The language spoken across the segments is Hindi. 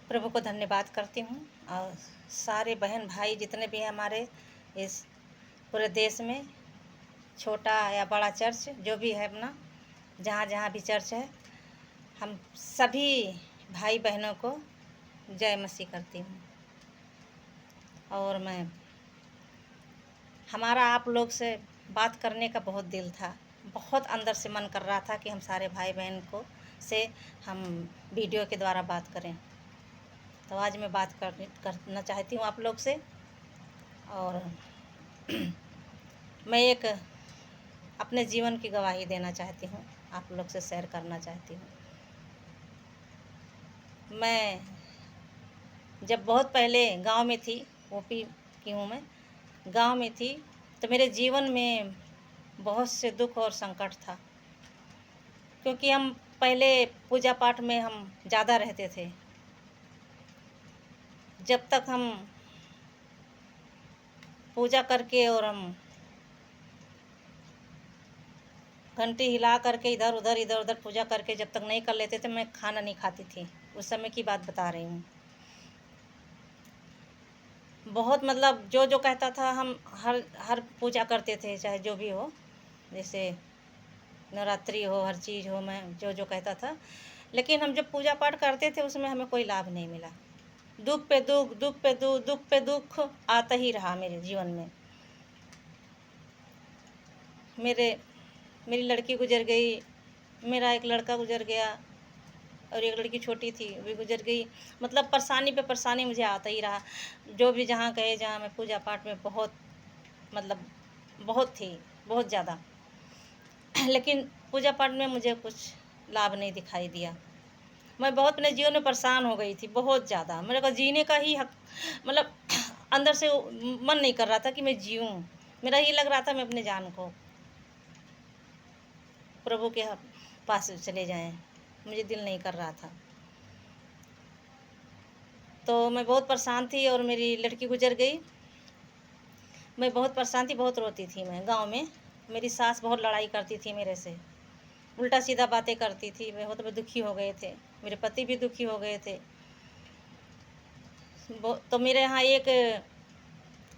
प्रभु को धन्यवाद करती हूँ और सारे बहन भाई जितने भी हैं हमारे इस पूरे देश में, छोटा या बड़ा चर्च जो भी है अपना, जहाँ जहाँ भी चर्च है, हम सभी भाई बहनों को जय मसीह करती हूँ। और हमारा आप लोग से बात करने का बहुत दिल था, बहुत अंदर से मन कर रहा था कि हम सारे भाई बहन को से हम वीडियो के द्वारा बात करें। तो आज मैं बात करना चाहती हूँ आप लोग से। और मैं एक अपने जीवन की गवाही देना चाहती हूँ, आप लोग से शेयर करना चाहती हूँ। मैं जब बहुत पहले गांव में थी, यूपी की हूँ मैं, गांव में थी, तो मेरे जीवन में बहुत से दुख और संकट था, क्योंकि हम पहले पूजा पाठ में हम ज़्यादा रहते थे। जब तक हम पूजा करके और हम घंटी हिला करके इधर उधर पूजा करके जब तक नहीं कर लेते थे, मैं खाना नहीं खाती थी। उस समय की बात बता रही हूँ। बहुत मतलब जो जो कहता था हम हर पूजा करते थे, चाहे जो भी हो, जैसे नवरात्रि हो, हर चीज़ हो, मैं जो जो कहता था। लेकिन हम जब पूजा पाठ करते थे उसमें हमें कोई लाभ नहीं मिला। दुख पे दुख, दुख पे दुख, दुख पे दुख आता ही रहा मेरे जीवन में। मेरी लड़की गुजर गई, मेरा एक लड़का गुजर गया और एक लड़की छोटी थी वो भी गुजर गई। मतलब परेशानी पे परेशानी मुझे आता ही रहा। जो भी जहाँ गए, जहाँ मैं पूजा पाठ में बहुत मतलब बहुत थी, बहुत ज़्यादा लेकिन पूजा पाठ में मुझे कुछ लाभ नहीं दिखाई दिया। मैं बहुत अपने जीवन में परेशान हो गई थी, बहुत ज़्यादा। मेरे को जीने का ही हक मतलब अंदर से मन नहीं कर रहा था कि मैं जीऊँ। मेरा ये लग रहा था मैं अपने जान को प्रभु के पास चले जाएं, मुझे दिल नहीं कर रहा था। तो मैं बहुत परेशान थी और मेरी लड़की गुजर गई। मैं बहुत परेशान थी, बहुत रोती थी। मैं गांव में मेरी सास बहुत लड़ाई करती थी मेरे से, उल्टा सीधा बातें करती थी। मैं बहुत दुखी हो गए थे, मेरे पति भी दुखी हो गए थे। तो मेरे यहाँ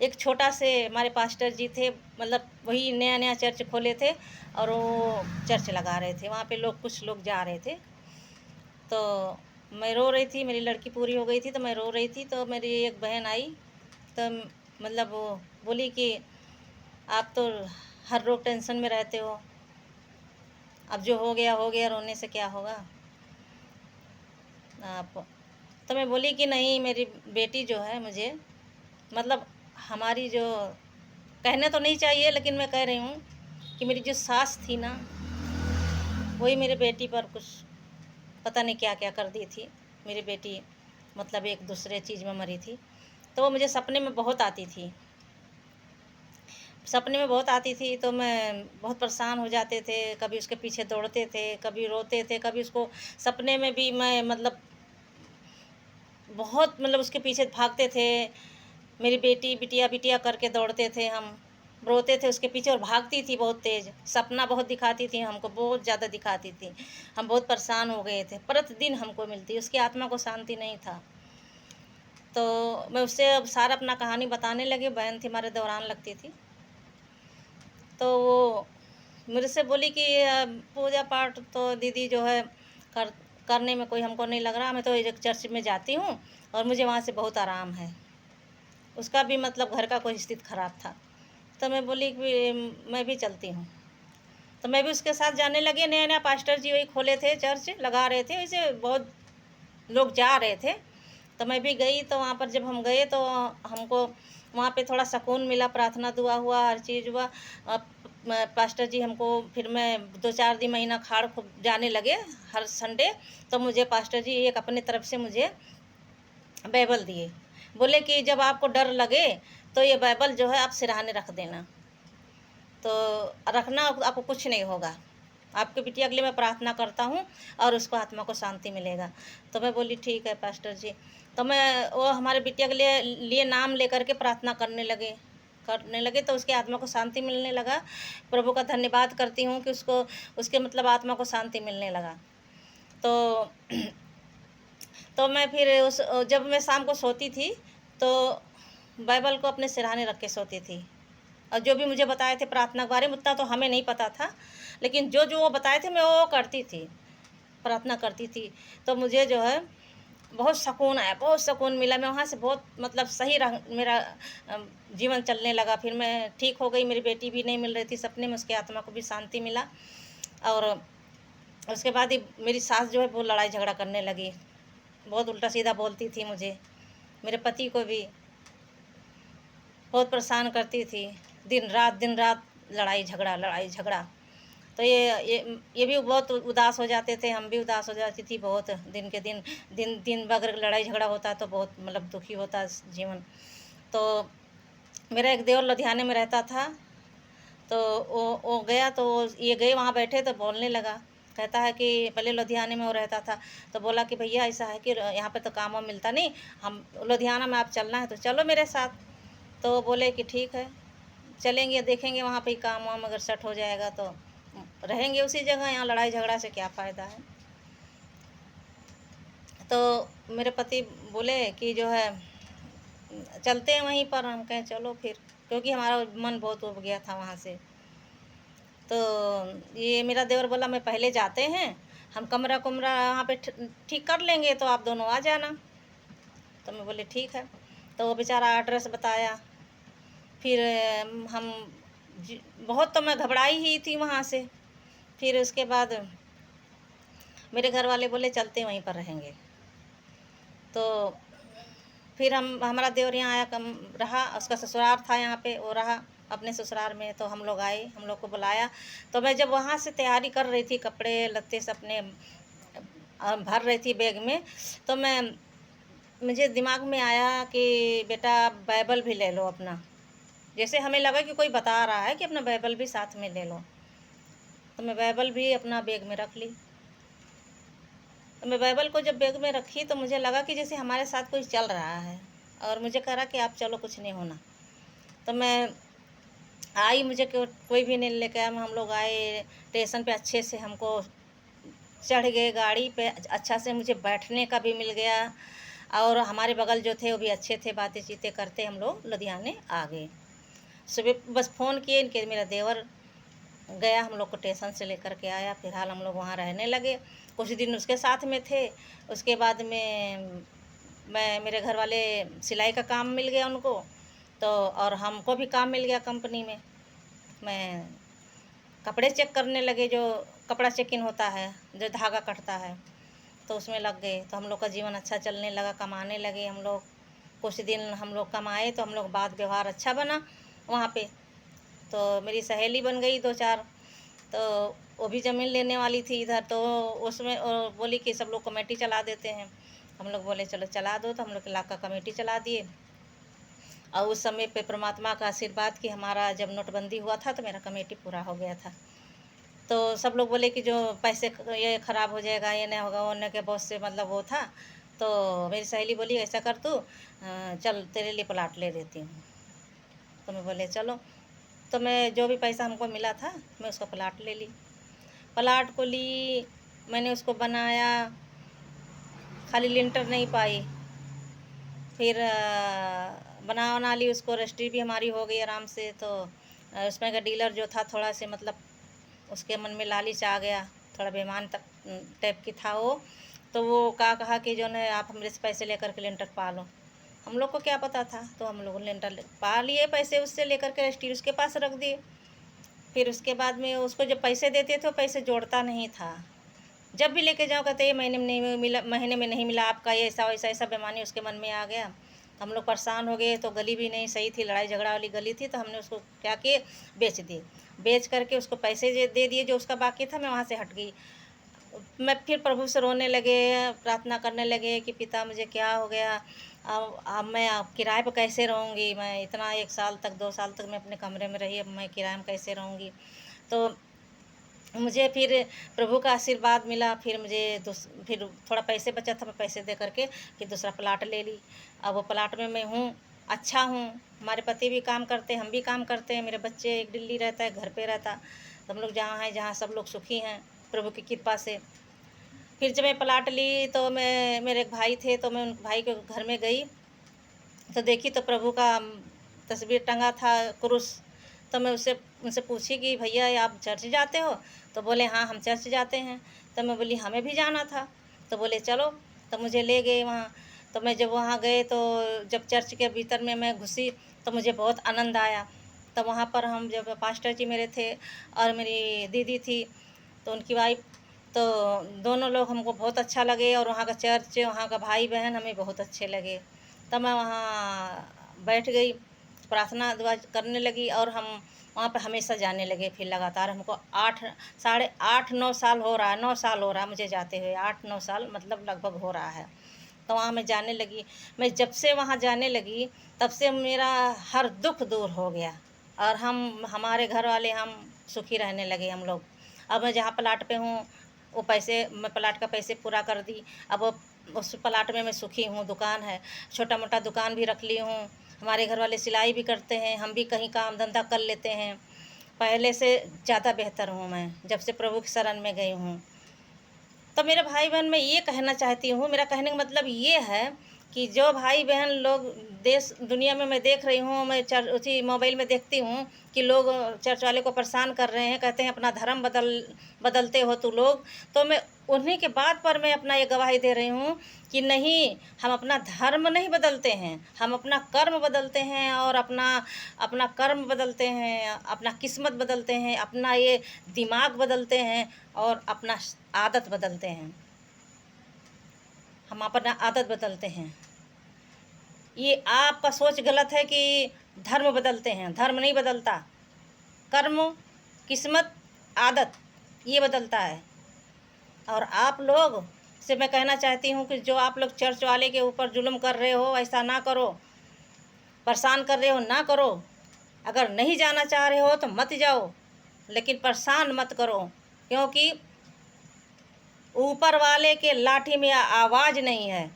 एक छोटा से हमारे पास्टर जी थे, मतलब वही नया नया चर्च खोले थे और वो चर्च लगा रहे थे। वहाँ पे कुछ लोग जा रहे थे। तो मैं रो रही थी, मेरी लड़की पूरी हो गई थी तो मैं रो रही थी। तो मेरी एक बहन आई, तो मतलब वो बोली कि आप तो हर रोज़ टेंशन में रहते हो, अब जो हो गया, रोने से क्या होगा आप। तो मैं बोली कि नहीं, मेरी बेटी जो है मुझे मतलब हमारी जो कहने तो नहीं चाहिए, लेकिन मैं कह रही हूँ कि मेरी जो सास थी ना, वही मेरे बेटी पर कुछ पता नहीं क्या क्या कर दी थी। मेरी बेटी मतलब एक दूसरे चीज़ में मरी थी। तो वो मुझे सपने में बहुत आती थी, सपने में बहुत आती थी। तो मैं बहुत परेशान हो जाते थे, कभी उसके पीछे दौड़ते थे, कभी रोते थे, कभी उसको सपने में भी मैं मतलब बहुत मतलब उसके पीछे भागते थे। मेरी बेटी बिटिया बिटिया करके दौड़ते थे हम, रोते थे उसके पीछे और भागती थी बहुत तेज़। सपना बहुत दिखाती थी हमको, बहुत ज़्यादा दिखाती थी। हम बहुत परेशान हो गए थे, प्रतिदिन हमको मिलती, उसकी आत्मा को शांति नहीं था। तो मैं उससे अब सारा अपना कहानी बताने लगी। बहन थी हमारे, दौरान लगती थी। तो वो मेरे से बोली कि पूजा पाठ तो दीदी जो है कर करने में कोई हमको नहीं लग रहा, मैं तो एक चर्च में जाती हूँ और मुझे वहाँ से बहुत आराम है। उसका भी मतलब घर का कोई स्थिति ख़राब था। तो मैं बोली कि मैं भी चलती हूँ। तो मैं भी उसके साथ जाने लगी। नया नया पास्टर जी वही खोले थे, चर्च लगा रहे थे, वैसे बहुत लोग जा रहे थे। तो मैं भी गई। तो वहाँ पर जब हम गए तो हमको वहाँ पे थोड़ा सुकून मिला, प्रार्थना दुआ हुआ, हर चीज़ हुआ। पास्टर जी हमको फिर मैं 2-4 दिन महीना खाड़ खूब जाने लगे हर संडे। तो मुझे पास्टर जी एक अपने तरफ से मुझे बाइबल दिए। बोले कि जब आपको डर लगे तो ये बाइबल जो है आप सिरहाने रख देना, तो रखना, आपको कुछ नहीं होगा। आपकी बिटिया के लिए मैं प्रार्थना करता हूँ और उसको आत्मा को शांति मिलेगा। तो मैं बोली ठीक है पास्टर जी। तो मैं वो हमारे बिटिया के लिए नाम लेकर के प्रार्थना करने लगे तो उसकी आत्मा को शांति मिलने लगा। प्रभु का धन्यवाद करती हूँ कि उसको उसके मतलब आत्मा को शांति मिलने लगा। तो तो मैं फिर जब मैं शाम को सोती थी तो बाइबल को अपने सिरहाने रख के सोती थी, और जो भी मुझे बताए थे प्रार्थना के बारे में उतना तो हमें नहीं पता था, लेकिन जो जो वो बताए थे मैं वो करती थी, प्रार्थना करती थी। तो मुझे जो है बहुत सुकून आया, बहुत सुकून मिला। मैं वहाँ से बहुत मतलब सही रंग मेरा जीवन चलने लगा। फिर मैं ठीक हो गई, मेरी बेटी भी नहीं मिल रही थी, सपने में उसकी आत्मा को भी शांति मिला। और उसके बाद ही मेरी सास जो है वो लड़ाई झगड़ा करने लगी, बहुत उल्टा सीधा बोलती थी मुझे, मेरे पति को भी बहुत परेशान करती थी, दिन रात लड़ाई झगड़ा। तो ये भी बहुत उदास हो जाते थे, हम भी उदास हो जाती थी बहुत। दिन के दिन अगर लड़ाई झगड़ा होता तो बहुत मतलब दुखी होता जीवन। तो मेरा एक देवर लुधियाने में रहता था, तो वो गया, तो ये गए वहाँ बैठे तो बोलने लगा, कहता है कि पहले लुधियाने में वो रहता था, तो बोला कि भैया ऐसा है कि यहाँ पे तो काम वाम मिलता नहीं, हम लुधियाना में आप चलना है तो चलो मेरे साथ। तो वो बोले कि ठीक है चलेंगे, देखेंगे वहाँ पे काम वाम अगर सेट हो जाएगा तो रहेंगे उसी जगह, यहाँ लड़ाई झगड़ा से क्या फ़ायदा है। तो मेरे पति बोले कि जो है चलते हैं वहीं पर। हम कहें चलो फिर, क्योंकि हमारा मन बहुत उब गया था वहाँ से। तो ये मेरा देवर बोला मैं पहले जाते हैं, हम कमरा वहाँ पे ठीक कर लेंगे, तो आप दोनों आ जाना। तो मैं बोले ठीक है। तो वो बेचारा एड्रेस बताया। फिर हम बहुत, तो मैं घबराई ही थी वहाँ से। फिर उसके बाद मेरे घर वाले बोले चलते वहीं पर रहेंगे। तो फिर हमारा देवर यहाँ आया, कम रहा, उसका ससुराल था यहाँ पे, वो रहा अपने ससुराल में। तो हम लोग आए, हम लोग को बुलाया। तो मैं जब वहाँ से तैयारी कर रही थी, कपड़े लत्ते से अपने भर रही थी बैग में, तो मुझे दिमाग में आया कि बेटा बाइबल भी ले लो अपना। जैसे हमें लगा कि कोई बता रहा है कि अपना बाइबल भी साथ में ले लो। तो मैं बाइबल भी अपना बैग में रख ली। तो मैं बाइबल को जब बैग में रखी तो मुझे लगा कि जैसे हमारे साथ कोई चल रहा है, और मुझे कह रहा कि आप चलो कुछ नहीं होना। तो मैं आई, मुझे कोई भी नहीं लेके आया। हम लोग आए स्टेशन पे, अच्छे से हमको चढ़ गए गाड़ी पे, अच्छा से मुझे बैठने का भी मिल गया। और हमारे बगल जो थे वो भी अच्छे थे, बातें चीतें करते हम लोग लुधियाने आ गए। सुबह बस फ़ोन किए इनके, मेरा देवर गया हम लोग को स्टेशन से लेकर के आया। फिलहाल हम लोग वहाँ रहने लगे, कुछ दिन उसके साथ में थे। उसके बाद में मेरे घर वाले सिलाई का काम मिल गया उनको, तो और हमको भी काम मिल गया कंपनी में। मैं कपड़े चेक करने लगे, जो कपड़ा चेकिंग होता है, जो धागा कटता है, तो उसमें लग गए। तो हम लोग का जीवन अच्छा चलने लगा, कमाने लगे हम लोग। कुछ दिन हम लोग कमाए तो हम लोग बात व्यवहार अच्छा बना वहाँ पे। तो मेरी सहेली बन गई 2-4, तो वो भी ज़मीन लेने वाली थी इधर। तो उसमें बोली कि सब लोग कमेटी चला देते हैं। हम लोग बोले चलो चला दो, तो हम लोग इलाका कमेटी चला दिए। और उस समय पे परमात्मा का आशीर्वाद कि हमारा जब नोटबंदी हुआ था तो मेरा कमेटी पूरा हो गया था। तो सब लोग बोले कि जो पैसे ये ख़राब हो जाएगा, ये नहीं होगा, वो नहीं, के बहुत से मतलब वो था। तो मेरी सहेली बोली ऐसा कर तू, चल तेरे लिए प्लाट ले देती हूँ। तो मैं बोले चलो। तो मैं जो भी पैसा हमको मिला था मैं उसका प्लाट ले ली। प्लाट को ली, मैंने उसको बनाया, खाली लिंटर नहीं पाई। फिर बना ली उसको, रजिस्ट्री भी हमारी हो गई आराम से। तो उसमें का डीलर जो था थोड़ा से मतलब उसके मन में लालच आ गया, थोड़ा बेईमान टाइप की था वो। तो वो कहा कि जो है आप हमरे से पैसे लेकर के लेंटर पा लो। हम लोग को क्या पता था, तो हम लोग लेंटर पा लिए, पैसे उससे लेकर के रजिस्ट्री उसके पास रख दिए। फिर उसके बाद में उसको जब पैसे देते थे, पैसे जोड़ता नहीं था। जब भी लेके जाओ कहते ये महीने में नहीं मिला, महीने में नहीं मिला आपका, ये ऐसा वैसा ऐसा बेईमानी उसके मन में आ गया। हम लोग परेशान हो गए। तो गली भी नहीं सही थी, लड़ाई झगड़ा वाली गली थी। तो हमने उसको क्या किए, बेच दिए। बेच करके उसको पैसे दे दिए जो उसका बाकी था। मैं वहाँ से हट गई। मैं फिर प्रभु से रोने लगे, प्रार्थना करने लगे कि पिता मुझे क्या हो गया, अब मैं किराए पर कैसे रहूँगी। मैं इतना 1 साल तक 2 साल तक मैं अपने कमरे में रही, अब मैं किराए में कैसे रहूँगी। तो मुझे फिर प्रभु का आशीर्वाद मिला। फिर मुझे फिर थोड़ा पैसे बचा था, मैं पैसे दे करके फिर दूसरा प्लाट ले ली। अब वो प्लाट में मैं हूँ, अच्छा हूँ। हमारे पति भी काम करते हैं, हम भी काम करते हैं। मेरे बच्चे, एक दिल्ली रहता है, घर पे रहता। तो हम लोग जहाँ हैं, जहाँ सब लोग सुखी हैं प्रभु की कृपा से। फिर जब मैं प्लाट ली तो मैं, मेरे एक भाई थे तो मैं उन भाई के घर में गई तो देखी तो प्रभु का तस्वीर टंगा था, क्रूस। तो मैं उससे उनसे पूछी कि भैया ये आप चर्च जाते हो? तो बोले हाँ हम चर्च जाते हैं। तो मैं बोली हमें भी जाना था। तो बोले चलो। तो मुझे ले गए वहाँ। तो मैं जब वहाँ गए तो जब चर्च के भीतर में मैं घुसी तो मुझे बहुत आनंद आया। तो वहाँ पर हम जब पास्टर जी मेरे थे और मेरी दीदी थी तो उनकी वाइफ, तो दोनों लोग हमको बहुत अच्छा लगे और वहाँ का चर्च, वहाँ का भाई बहन हमें बहुत अच्छे लगे। तब मैं वहाँ बैठ गई, प्रार्थना दुआ करने लगी और हम वहाँ पे हमेशा जाने लगे। फिर लगातार हमको 8 साढ़े 8-9 साल हो रहा है, 9 साल हो रहा है मुझे जाते हुए, 8-9 साल मतलब लगभग हो रहा है। तो वहाँ मैं जाने लगी। मैं जब से वहाँ जाने लगी तब से मेरा हर दुख दूर हो गया और हमारे घर वाले हम सुखी रहने लगे हम लोग। अब मैं जहाँ प्लाट पे हूँ वो पैसे, मैं प्लाट का पैसे पूरा कर दी। अब उस प्लाट में मैं सुखी हूँ। दुकान है, छोटा मोटा दुकान भी रख ली हूँ। हमारे घर वाले सिलाई भी करते हैं, हम भी कहीं काम धंधा कर लेते हैं। पहले से ज़्यादा बेहतर हूँ मैं जब से प्रभु की शरण में गई हूँ। तो मेरे भाई बहन मैं ये कहना चाहती हूँ, मेरा कहने का मतलब ये है कि जो भाई बहन लोग देश दुनिया में मैं देख रही हूँ, मैं उसी मोबाइल में देखती हूँ कि लोग चर्च वाले को परेशान कर रहे हैं, कहते हैं अपना धर्म बदलते हो तू लोग। तो मैं उन्हीं के बात पर मैं अपना ये गवाही दे रही हूँ कि नहीं, हम अपना धर्म नहीं बदलते हैं, हम अपना कर्म बदलते हैं और अपना अपना कर्म बदलते हैं, अपना किस्मत बदलते हैं, अपना ये दिमाग बदलते हैं और अपना आदत बदलते हैं। हम अपना आदत बदलते हैं। ये आपका सोच गलत है कि धर्म बदलते हैं, धर्म नहीं बदलता। कर्म, किस्मत, आदत ये बदलता है। और आप लोग से मैं कहना चाहती हूँ कि जो आप लोग चर्च वाले के ऊपर जुल्म कर रहे हो ऐसा ना करो, परेशान कर रहे हो ना करो। अगर नहीं जाना चाह रहे हो तो मत जाओ, लेकिन परेशान मत करो, क्योंकि ऊपर वाले के लाठी में आवाज़ नहीं है।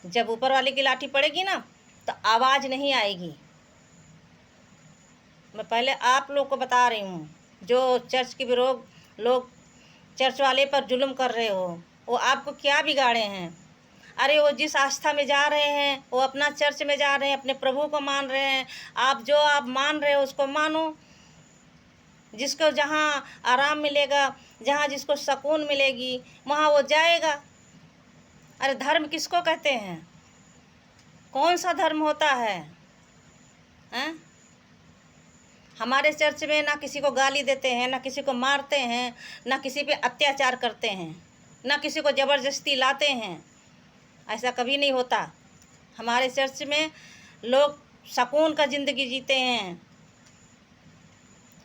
जब ऊपर वाले की लाठी पड़ेगी ना तो आवाज़ नहीं आएगी। मैं पहले आप लोग को बता रही हूँ, जो चर्च के विरोध लोग चर्च वाले पर जुल्म कर रहे हो, वो आपको क्या बिगाड़े हैं? अरे वो जिस आस्था में जा रहे हैं, वो अपना चर्च में जा रहे हैं, अपने प्रभु को मान रहे हैं। आप जो आप मान रहे हो उसको मानो। जिसको जहाँ आराम मिलेगा, जहाँ जिसको सुकून मिलेगी वहाँ वो जाएगा। अरे धर्म किसको कहते हैं? कौन सा धर्म होता है? हैं? हमारे चर्च में ना किसी को गाली देते हैं, ना किसी को मारते हैं, ना किसी पे अत्याचार करते हैं, ना किसी को ज़बरदस्ती लाते हैं। ऐसा कभी नहीं होता। हमारे चर्च में लोग सुकून का ज़िंदगी जीते हैं,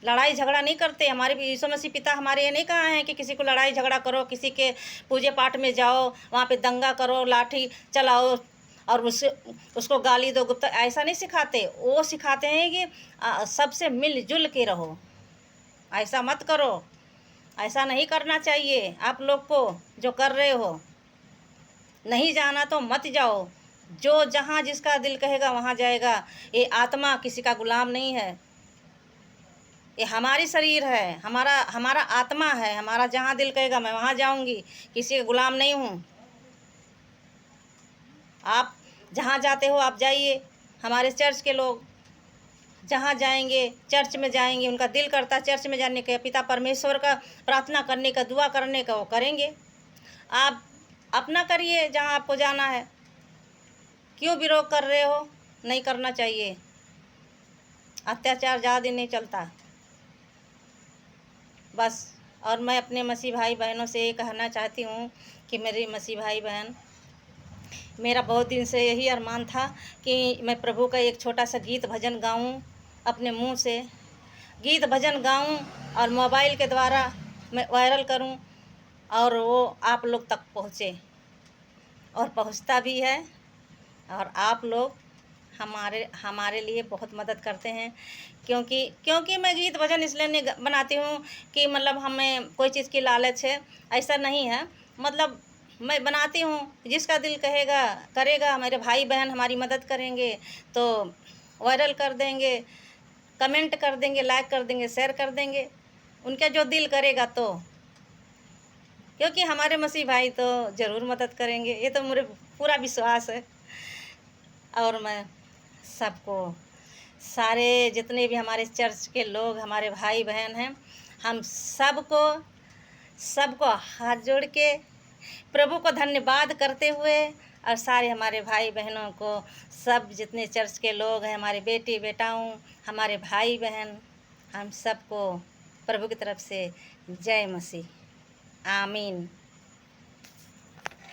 लड़ाई झगड़ा नहीं करते। हमारे यीशु मसीह पिता हमारे ये नहीं कहा है कि किसी को लड़ाई झगड़ा करो, किसी के पूजे पाठ में जाओ, वहाँ पे दंगा करो, लाठी चलाओ और उसको गाली दो, गुप्ता, ऐसा नहीं सिखाते। वो सिखाते हैं कि सबसे मिलजुल के रहो। ऐसा मत करो, ऐसा नहीं करना चाहिए आप लोग को जो कर रहे हो। नहीं जाना तो मत जाओ। जो जहाँ जिसका दिल कहेगा वहाँ जाएगा। ये आत्मा किसी का गुलाम नहीं है। ये हमारी शरीर है, हमारा हमारा आत्मा है। हमारा जहाँ दिल कहेगा मैं वहाँ जाऊँगी, किसी के गुलाम नहीं हूँ। आप जहाँ जाते हो आप जाइए। हमारे चर्च के लोग जहाँ जाएंगे, चर्च में जाएंगे, उनका दिल करता चर्च में जाने का, पिता परमेश्वर का प्रार्थना करने का, दुआ करने का, वो करेंगे। आप अपना करिए जहाँ आपको जाना है। क्यों विरोध कर रहे हो? नहीं करना चाहिए। अत्याचार ज़्यादा दिन नहीं चलता बस। और मैं अपने मसीह भाई बहनों से ये कहना चाहती हूँ कि मेरे मसीह भाई बहन, मेरा बहुत दिन से यही अरमान था कि मैं प्रभु का एक छोटा सा गीत भजन गाऊं, अपने मुंह से गीत भजन गाऊं और मोबाइल के द्वारा मैं वायरल करूं और वो आप लोग तक पहुँचे। और पहुँचता भी है। और आप लोग हमारे हमारे लिए बहुत मदद करते हैं, क्योंकि मैं गीत भजन इसलिए नहीं बनाती हूँ कि मतलब हमें कोई चीज़ की लालच है, ऐसा नहीं है। मतलब मैं बनाती हूँ, जिसका दिल कहेगा करेगा। मेरे भाई बहन हमारी मदद करेंगे तो वायरल कर देंगे, कमेंट कर देंगे, लाइक कर देंगे, शेयर कर देंगे। उनका जो दिल करेगा तो क्योंकि हमारे मसीह भाई तो ज़रूर मदद करेंगे, ये तो मुझे पूरा विश्वास है। और मैं सबको, सारे जितने भी हमारे चर्च के लोग, हमारे भाई बहन हैं, हम सबको सबको हाथ जोड़ के प्रभु को धन्यवाद करते हुए, और सारे हमारे भाई बहनों को, सब जितने चर्च के लोग हैं, हमारे बेटी बेटाओं, हमारे भाई बहन, हम सबको प्रभु की तरफ से जय मसीह, आमीन।